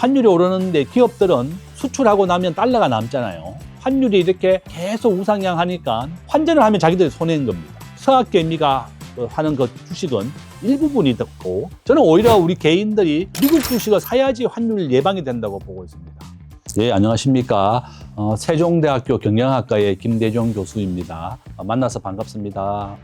환율이 오르는데 기업들은 수출하고 나면 달러가 남잖아요. 환율이 이렇게 계속 우상향하니까 환전을 하면 자기들이 손해인 겁니다. 서학개미가 하는 그 주식은 일부분이 듣고, 저는 오히려 우리 개인들이 미국 주식을 사야지 환율 예방이 된다고 보고 있습니다. 네, 안녕하십니까. 세종대학교 경영학과의 김대중 교수입니다. 만나서 반갑습니다.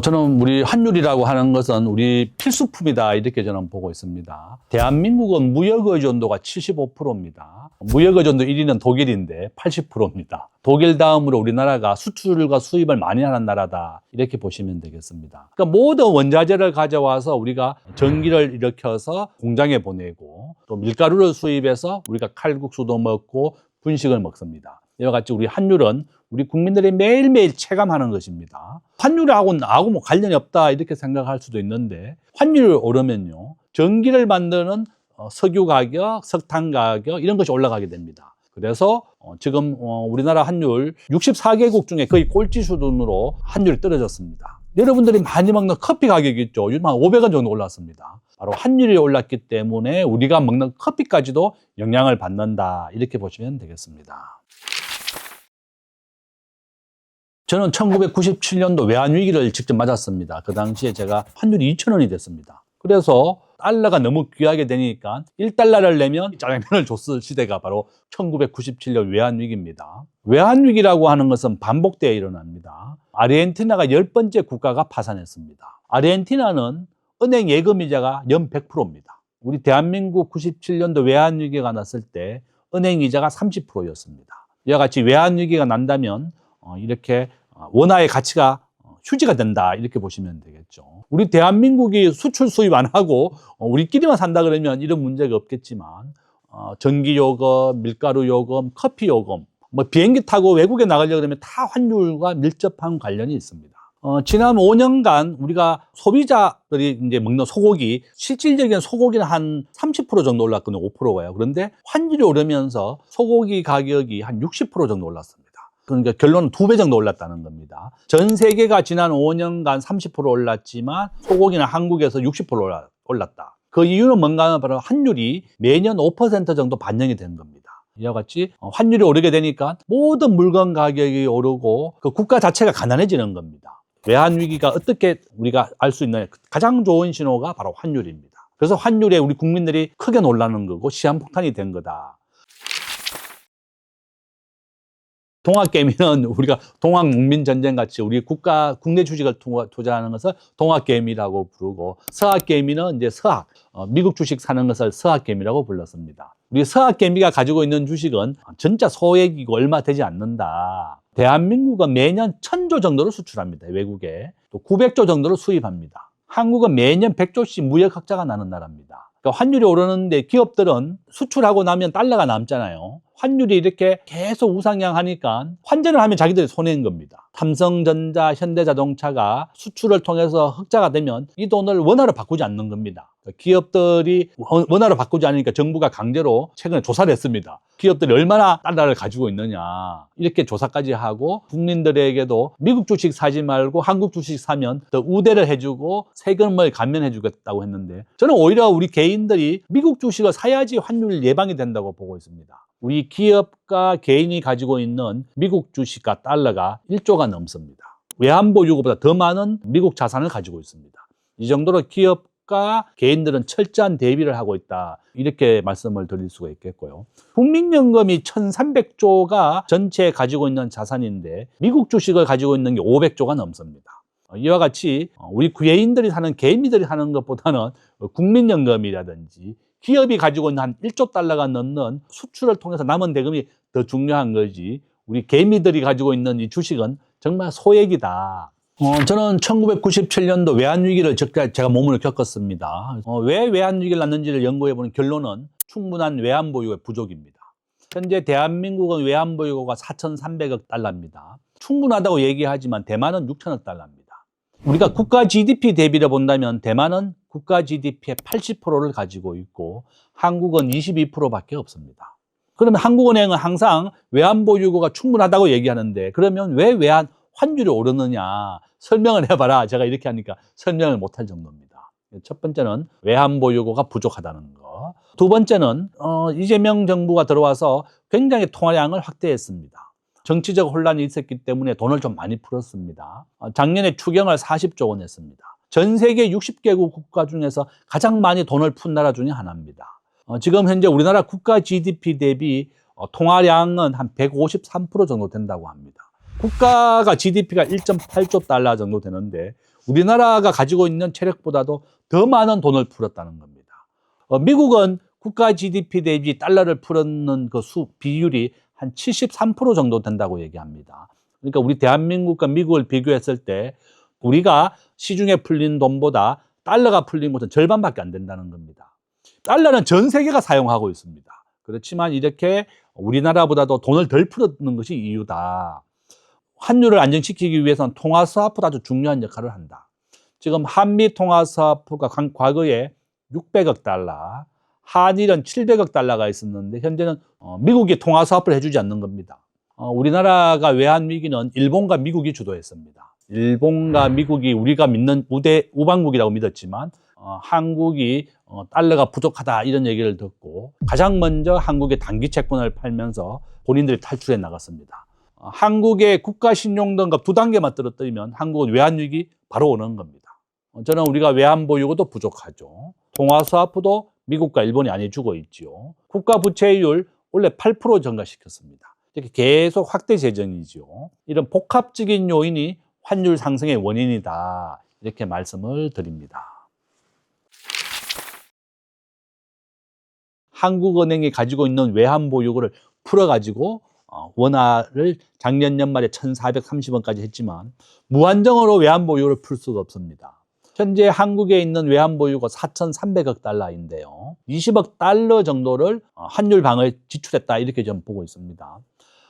저는 우리 환율이라고 하는 것은 우리 필수품이다, 이렇게 저는 보고 있습니다. 대한민국은 무역 의존도가 75%입니다. 무역 의존도 1위는 독일인데 80%입니다. 독일 다음으로 우리나라가 수출과 수입을 많이 하는 나라다, 이렇게 보시면 되겠습니다. 그러니까 모든 원자재를 가져와서 우리가 전기를 일으켜서 공장에 보내고, 또 밀가루를 수입해서 우리가 칼국수도 먹고 분식을 먹습니다. 이와 같이 우리 환율은 우리 국민들이 매일매일 체감하는 것입니다. 환율하고 나하고 뭐 관련이 없다, 이렇게 생각할 수도 있는데, 환율이 오르면요, 전기를 만드는 석유 가격, 석탄 가격, 이런 것이 올라가게 됩니다. 그래서 지금 우리나라 환율 64개국 중에 거의 꼴찌 수준으로 환율이 떨어졌습니다. 여러분들이 많이 먹는 커피 가격이 있죠. 요즘 한 500원 정도 올랐습니다. 바로 환율이 올랐기 때문에 우리가 먹는 커피까지도 영향을 받는다, 이렇게 보시면 되겠습니다. 저는 1997년도 외환위기를 직접 맞았습니다. 그 당시에 제가 환율이 2,000원이 됐습니다. 그래서 달러가 너무 귀하게 되니까 1달러를 내면 짜장면을 줬을 시대가 바로 1997년 외환위기입니다. 외환위기라고 하는 것은 반복되어 일어납니다. 아르헨티나가 10번째 국가가 파산했습니다. 아르헨티나는 은행 예금이자가 연 100%입니다. 우리 대한민국 97년도 외환위기가 났을 때 은행 이자가 30%였습니다. 이와 같이 외환위기가 난다면 이렇게 원화의 가치가 휴지가 된다, 이렇게 보시면 되겠죠. 우리 대한민국이 수출 수입 안 하고 우리끼리만 산다 그러면 이런 문제가 없겠지만, 전기 요금, 밀가루 요금, 커피 요금, 뭐 비행기 타고 외국에 나가려고 그러면 다 환율과 밀접한 관련이 있습니다. 지난 5년간 우리가 소비자들이 이제 먹는 소고기, 실질적인 소고기는 한 30% 정도 올랐거든요. 5%가요. 그런데 환율이 오르면서 소고기 가격이 한 60% 정도 올랐습니다. 그러니까 결론은 2배 정도 올랐다는 겁니다. 전 세계가 지난 5년간 30% 올랐지만 소고기는 한국에서 60% 올랐다. 그 이유는 뭔가 하면 바로 환율이 매년 5% 정도 반영이 되는 겁니다. 이와 같이 환율이 오르게 되니까 모든 물건 가격이 오르고 그 국가 자체가 가난해지는 겁니다. 외환위기가 어떻게 우리가 알 수 있느냐, 가장 좋은 신호가 바로 환율입니다. 그래서 환율에 우리 국민들이 크게 놀라는 거고 시한폭탄이 된 거다. 동학개미는 우리가 동학농민전쟁 같이 우리 국내 주식을 투자하는 것을 동학개미라고 부르고, 서학개미는 이제 미국 주식 사는 것을 서학개미라고 불렀습니다. 우리 서학개미가 가지고 있는 주식은 진짜 소액이고 얼마 되지 않는다. 대한민국은 매년 1,000조 정도를 수출합니다. 외국에. 또 900조 정도를 수입합니다. 한국은 매년 100조씩 무역 흑자가 나는 나라입니다. 그러니까 환율이 오르는데 기업들은 수출하고 나면 달러가 남잖아요. 환율이 이렇게 계속 우상향하니까 환전을 하면 자기들이 손해인 겁니다. 삼성전자, 현대자동차가 수출을 통해서 흑자가 되면 이 돈을 원화로 바꾸지 않는 겁니다. 기업들이 원화로 바꾸지 않으니까 정부가 강제로 최근에 조사를 했습니다. 기업들이 얼마나 달러를 가지고 있느냐, 이렇게 조사까지 하고 국민들에게도 미국 주식 사지 말고 한국 주식 사면 더 우대를 해주고 세금을 감면해 주겠다고 했는데, 저는 오히려 우리 개인들이 미국 주식을 사야지 환율 예방이 된다고 보고 있습니다. 우리 기업과 개인이 가지고 있는 미국 주식과 달러가 1조가 넘습니다. 외환보유고보다 더 많은 미국 자산을 가지고 있습니다. 이 정도로 기업과 개인들은 철저한 대비를 하고 있다, 이렇게 말씀을 드릴 수가 있겠고요. 국민연금이 1,300조가 전체 가지고 있는 자산인데 미국 주식을 가지고 있는 게 500조가 넘습니다. 이와 같이 우리 개인들이 사는, 개미들이 사는 것보다는 국민연금이라든지 기업이 가지고 있는 한 1조 달러가 넘는 수출을 통해서 남은 대금이 더 중요한 거지, 우리 개미들이 가지고 있는 이 주식은 정말 소액이다. 저는 1997년도 외환위기를 제가 몸으로 겪었습니다. 왜 외환위기를 났는지를 연구해보는 결론은 충분한 외환보유고의 부족입니다. 현재 대한민국은 외환보유고가 4,300억 달러입니다. 충분하다고 얘기하지만 대만은 6천억 달러입니다. 우리가 국가 GDP 대비를 본다면 대만은 국가 GDP의 80%를 가지고 있고 한국은 22%밖에 없습니다. 그러면 한국은행은 항상 외환보유고가 충분하다고 얘기하는데, 그러면 왜 환율이 오르느냐 설명을 해봐라, 제가 이렇게 하니까 설명을 못할 정도입니다. 첫 번째는 외환보유고가 부족하다는 거. 두 번째는 이재명 정부가 들어와서 굉장히 통화량을 확대했습니다. 정치적 혼란이 있었기 때문에 돈을 좀 많이 풀었습니다. 작년에 추경을 40조 원 했습니다. 전 세계 60개국 국가 중에서 가장 많이 돈을 푼 나라 중에 하나입니다. 지금 현재 우리나라 국가 GDP 대비 통화량은 한 153% 정도 된다고 합니다. 국가가 GDP가 1.8조 달러 정도 되는데 우리나라가 가지고 있는 체력보다도 더 많은 돈을 풀었다는 겁니다. 미국은 국가 GDP 대비 달러를 풀었는 그 비율이 한 73% 정도 된다고 얘기합니다. 그러니까 우리 대한민국과 미국을 비교했을 때 우리가 시중에 풀린 돈보다 달러가 풀린 것은 절반밖에 안 된다는 겁니다. 달러는 전 세계가 사용하고 있습니다. 그렇지만 이렇게 우리나라보다도 돈을 덜 풀었는 것이 이유다. 환율을 안정시키기 위해서는 통화스와프도 아주 중요한 역할을 한다. 지금 한미 통화스와프가 과거에 600억 달러, 한일은 700억 달러가 있었는데 현재는 미국이 통화스와프를 해주지 않는 겁니다. 우리나라가 외환위기는 일본과 미국이 주도했습니다. 일본과 미국이 우리가 믿는 우방국이라고 믿었지만 한국이 달러가 부족하다 이런 얘기를 듣고 가장 먼저 한국의 단기 채권을 팔면서 본인들이 탈출해 나갔습니다. 한국의 국가신용등급 2단계만 떨어뜨리면 한국은 외환위기 바로 오는 겁니다. 저는 우리가 외환보유고도 부족하죠. 통화스와프도 미국과 일본이 안 해주고 있죠. 국가부채율 원래 8% 증가시켰습니다. 이렇게 계속 확대 재정이죠. 이런 복합적인 요인이 환율 상승의 원인이다. 이렇게 말씀을 드립니다. 한국은행이 가지고 있는 외환보유고를 풀어가지고 원화를 작년 연말에 1,430원까지 했지만 무한정으로 외환보유고를 풀 수가 없습니다. 현재 한국에 있는 외환보유고 4,300억 달러인데요. 20억 달러 정도를 환율 방어에 지출했다 이렇게 좀 보고 있습니다.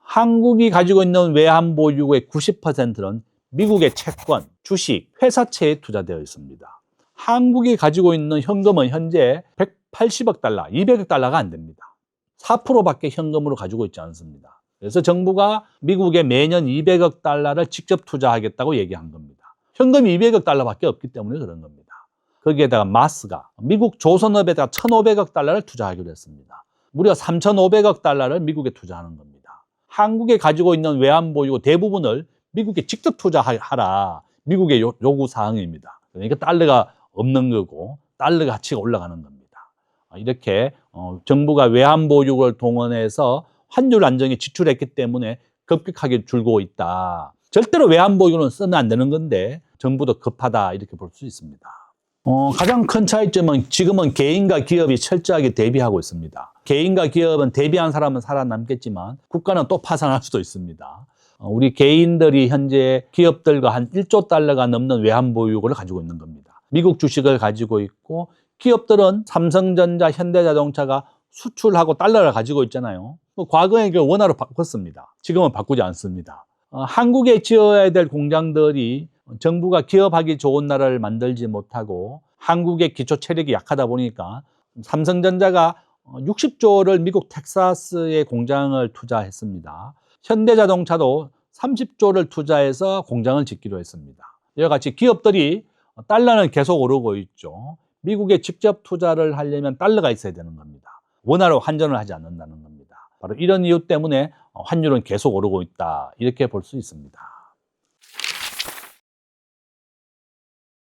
한국이 가지고 있는 외환보유고의 90%는 미국의 채권, 주식, 회사채에 투자되어 있습니다. 한국이 가지고 있는 현금은 현재 180억 달러, 200억 달러가 안 됩니다. 4%밖에 현금으로 가지고 있지 않습니다. 그래서 정부가 미국에 매년 200억 달러를 직접 투자하겠다고 얘기한 겁니다. 현금이 200억 달러밖에 없기 때문에 그런 겁니다. 거기에다가 마스가 미국 조선업에다가 1,500억 달러를 투자하기로 했습니다. 무려 3,500억 달러를 미국에 투자하는 겁니다. 한국에 가지고 있는 외환보유고 대부분을 미국에 직접 투자하라. 미국의 요구 사항입니다. 그러니까 달러가 없는 거고 달러 가치가 올라가는 겁니다. 이렇게 정부가 외환보유고를 동원해서 환율 안정에 지출했기 때문에 급격하게 줄고 있다. 절대로 외환보유고는 쓰면 안 되는 건데 정부도 급하다 이렇게 볼 수 있습니다. 가장 큰 차이점은 지금은 개인과 기업이 철저하게 대비하고 있습니다. 개인과 기업은 대비한 사람은 살아남겠지만 국가는 또 파산할 수도 있습니다. 우리 개인들이 현재 기업들과 한 1조 달러가 넘는 외환보유고를 가지고 있는 겁니다. 미국 주식을 가지고 있고 기업들은 삼성전자, 현대자동차가 수출하고 달러를 가지고 있잖아요. 과거에 원화로 바꿨습니다. 지금은 바꾸지 않습니다. 한국에 지어야 될 공장들이 정부가 기업하기 좋은 나라를 만들지 못하고 한국의 기초 체력이 약하다 보니까 삼성전자가 60조를 미국 텍사스에 공장을 투자했습니다. 현대자동차도 30조를 투자해서 공장을 짓기로 했습니다. 이와 같이 기업들이 달러는 계속 오르고 있죠. 미국에 직접 투자를 하려면 달러가 있어야 되는 겁니다. 원화로 환전을 하지 않는다는 겁니다. 바로 이런 이유 때문에 환율은 계속 오르고 있다. 이렇게 볼 수 있습니다.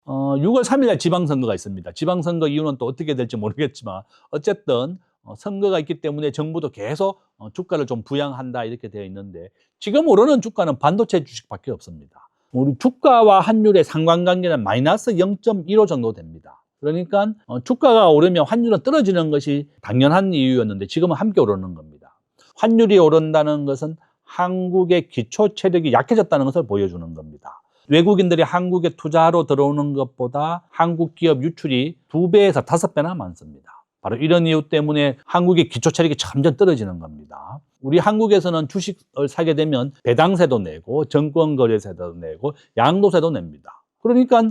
6월 3일 날 지방선거가 있습니다. 지방선거 이유는 또 어떻게 될지 모르겠지만 어쨌든 선거가 있기 때문에 정부도 계속 주가를 좀 부양한다 이렇게 되어 있는데 지금 오르는 주가는 반도체 주식밖에 없습니다. 우리 주가와 환율의 상관관계는 마이너스 0.15 정도 됩니다. 그러니까 주가가 오르면 환율은 떨어지는 것이 당연한 이유였는데 지금은 함께 오르는 겁니다. 환율이 오른다는 것은 한국의 기초 체력이 약해졌다는 것을 보여주는 겁니다. 외국인들이 한국에 투자하러 들어오는 것보다 한국 기업 유출이 2배에서 5배나 많습니다. 바로 이런 이유 때문에 한국의 기초 체력이 점점 떨어지는 겁니다. 우리 한국에서는 주식을 사게 되면 배당세도 내고 정권거래세도 내고 양도세도 냅니다. 그러니까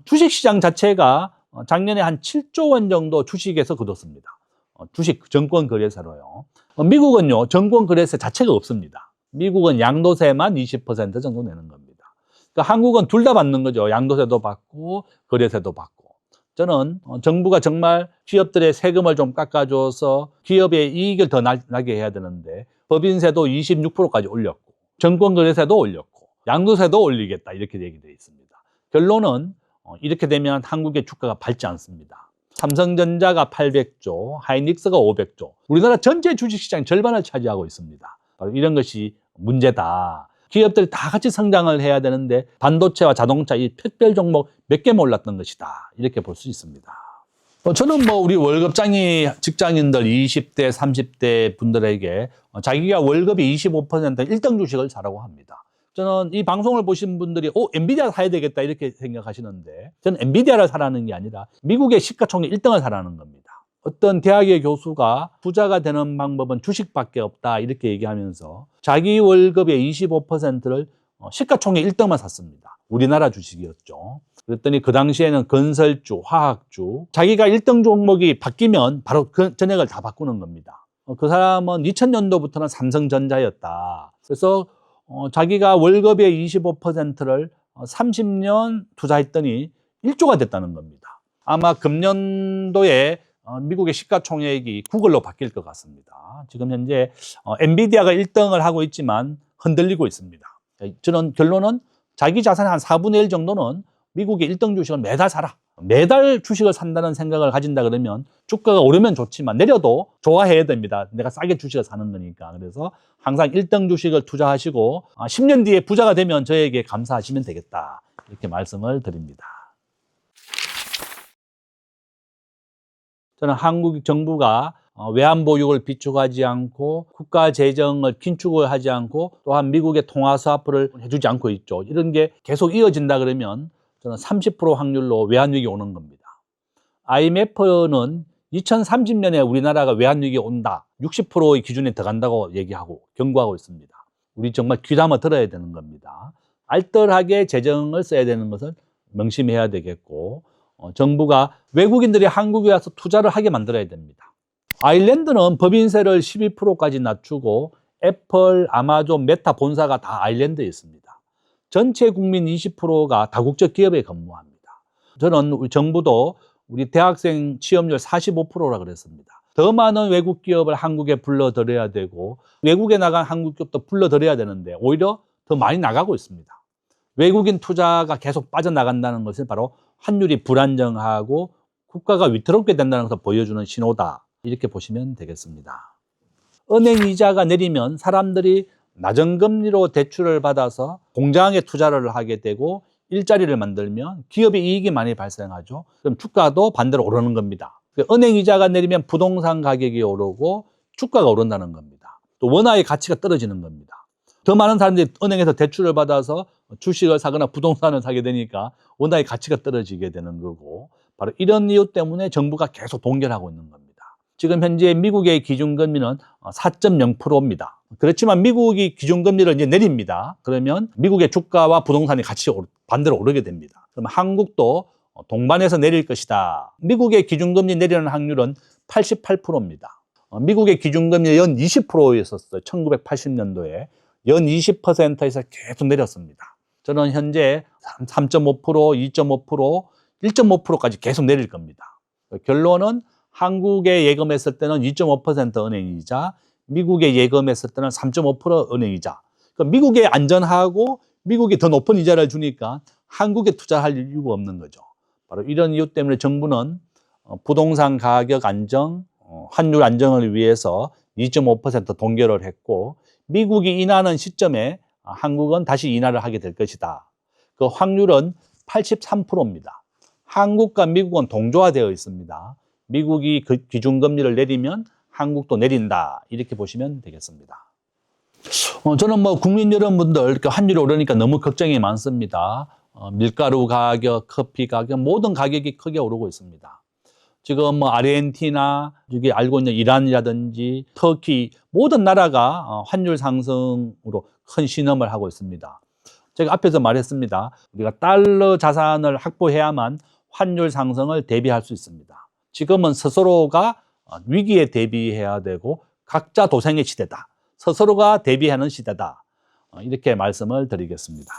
주식시장 자체가 작년에 한 7조 원 정도 주식에서 거뒀습니다. 주식 정권거래세로요. 미국은요, 정권거래세 자체가 없습니다. 미국은 양도세만 20% 정도 내는 겁니다. 그러니까 한국은 둘 다 받는 거죠. 양도세도 받고 거래세도 받고. 저는 정부가 정말 기업들의 세금을 좀 깎아줘서 기업의 이익을 더 나게 해야 되는데 법인세도 26%까지 올렸고 정권거래세도 올렸고 양도세도 올리겠다 이렇게 얘기되어 있습니다. 결론은 이렇게 되면 한국의 주가가 밟지 않습니다. 삼성전자가 800조, 하이닉스가 500조, 우리나라 전체 주식시장 절반을 차지하고 있습니다. 바로 이런 것이 문제다. 기업들이 다 같이 성장을 해야 되는데 반도체와 자동차 이 특별 종목 몇 개만 올랐던 것이다. 이렇게 볼 수 있습니다. 저는 우리 월급장이 직장인들 20대, 30대 분들에게 자기가 월급이 25% 1등 주식을 사라고 합니다. 저는 이 방송을 보신 분들이 엔비디아 사야 되겠다 이렇게 생각하시는데 저는 엔비디아를 사라는 게 아니라 미국의 시가총액 1등을 사라는 겁니다. 어떤 대학의 교수가 부자가 되는 방법은 주식밖에 없다 이렇게 얘기하면서 자기 월급의 25%를 시가총액 1등만 샀습니다. 우리나라 주식이었죠. 그랬더니 그 당시에는 건설주, 화학주, 자기가 1등 종목이 바뀌면 바로 그 전액을 다 바꾸는 겁니다. 그 사람은 2000년도부터는 삼성전자였다. 그래서 자기가 월급의 25%를 30년 투자했더니 1조가 됐다는 겁니다. 아마 금년도에 미국의 시가총액이 구글로 바뀔 것 같습니다. 지금 현재 엔비디아가 1등을 하고 있지만 흔들리고 있습니다. 저는 결론은 자기 자산의 한 4분의 1 정도는 미국의 1등 주식을 매달 사라. 매달 주식을 산다는 생각을 가진다 그러면 주가가 오르면 좋지만 내려도 좋아해야 됩니다. 내가 싸게 주식을 사는 거니까. 그래서 항상 1등 주식을 투자하시고 10년 뒤에 부자가 되면 저에게 감사하시면 되겠다. 이렇게 말씀을 드립니다. 저는 한국 정부가 외환보유고를 비축하지 않고 국가 재정을 긴축을 하지 않고 또한 미국의 통화 스와프를 해주지 않고 있죠. 이런 게 계속 이어진다 그러면 저는 30% 확률로 외환위기 오는 겁니다. IMF는 2030년에 우리나라가 외환위기 온다. 60%의 기준에 들어간다고 얘기하고 경고하고 있습니다. 우리 정말 귀담아 들어야 되는 겁니다. 알뜰하게 재정을 써야 되는 것을 명심해야 되겠고 정부가 외국인들이 한국에 와서 투자를 하게 만들어야 됩니다. 아일랜드는 법인세를 12%까지 낮추고 애플, 아마존, 메타 본사가 다 아일랜드에 있습니다. 전체 국민 20%가 다국적 기업에 근무합니다. 저는 우리 정부도 우리 대학생 취업률 45%라 그랬습니다. 더 많은 외국 기업을 한국에 불러들여야 되고 외국에 나간 한국 기업도 불러들여야 되는데 오히려 더 많이 나가고 있습니다. 외국인 투자가 계속 빠져나간다는 것은 바로 환율이 불안정하고 국가가 위태롭게 된다는 것을 보여주는 신호다. 이렇게 보시면 되겠습니다. 은행 이자가 내리면 사람들이 낮은 금리로 대출을 받아서 공장에 투자를 하게 되고 일자리를 만들면 기업의 이익이 많이 발생하죠. 그럼 주가도 반대로 오르는 겁니다. 은행 이자가 내리면 부동산 가격이 오르고 주가가 오른다는 겁니다. 또 원화의 가치가 떨어지는 겁니다. 더 많은 사람들이 은행에서 대출을 받아서 주식을 사거나 부동산을 사게 되니까 원화의 가치가 떨어지게 되는 거고 바로 이런 이유 때문에 정부가 계속 동결하고 있는 겁니다. 지금 현재 미국의 기준금리는 4.0%입니다. 그렇지만 미국이 기준금리를 이제 내립니다. 그러면 미국의 주가와 부동산의 가치 반대로 오르게 됩니다. 그럼 한국도 동반해서 내릴 것이다. 미국의 기준금리 내리는 확률은 88%입니다. 미국의 기준금리 연 20%였었어요. 1980년도에. 연 20%에서 계속 내렸습니다. 저는 현재 3.5%, 2.5%, 1.5%까지 계속 내릴 겁니다. 결론은 한국에 예금했을 때는 2.5% 은행이자 미국에 예금했을 때는 3.5% 은행이자 그러니까 미국에 안전하고 미국이 더 높은 이자를 주니까 한국에 투자할 이유가 없는 거죠. 바로 이런 이유 때문에 정부는 부동산 가격 안정, 환율 안정을 위해서 2.5% 동결을 했고 미국이 인하하는 시점에 한국은 다시 인하를 하게 될 것이다. 그 확률은 83%입니다. 한국과 미국은 동조화되어 있습니다. 미국이 그 기준금리를 내리면 한국도 내린다. 이렇게 보시면 되겠습니다. 저는 국민 여러분들 환율이 오르니까 너무 걱정이 많습니다. 밀가루 가격, 커피 가격, 모든 가격이 크게 오르고 있습니다. 지금 아르헨티나, 여기 알고 있는 이란이라든지 터키 모든 나라가 환율 상승으로 큰 신음을 하고 있습니다. 제가 앞에서 말했습니다. 우리가 달러 자산을 확보해야만 환율 상승을 대비할 수 있습니다. 지금은 스스로가 위기에 대비해야 되고 각자 도생의 시대다. 스스로가 대비하는 시대다. 이렇게 말씀을 드리겠습니다.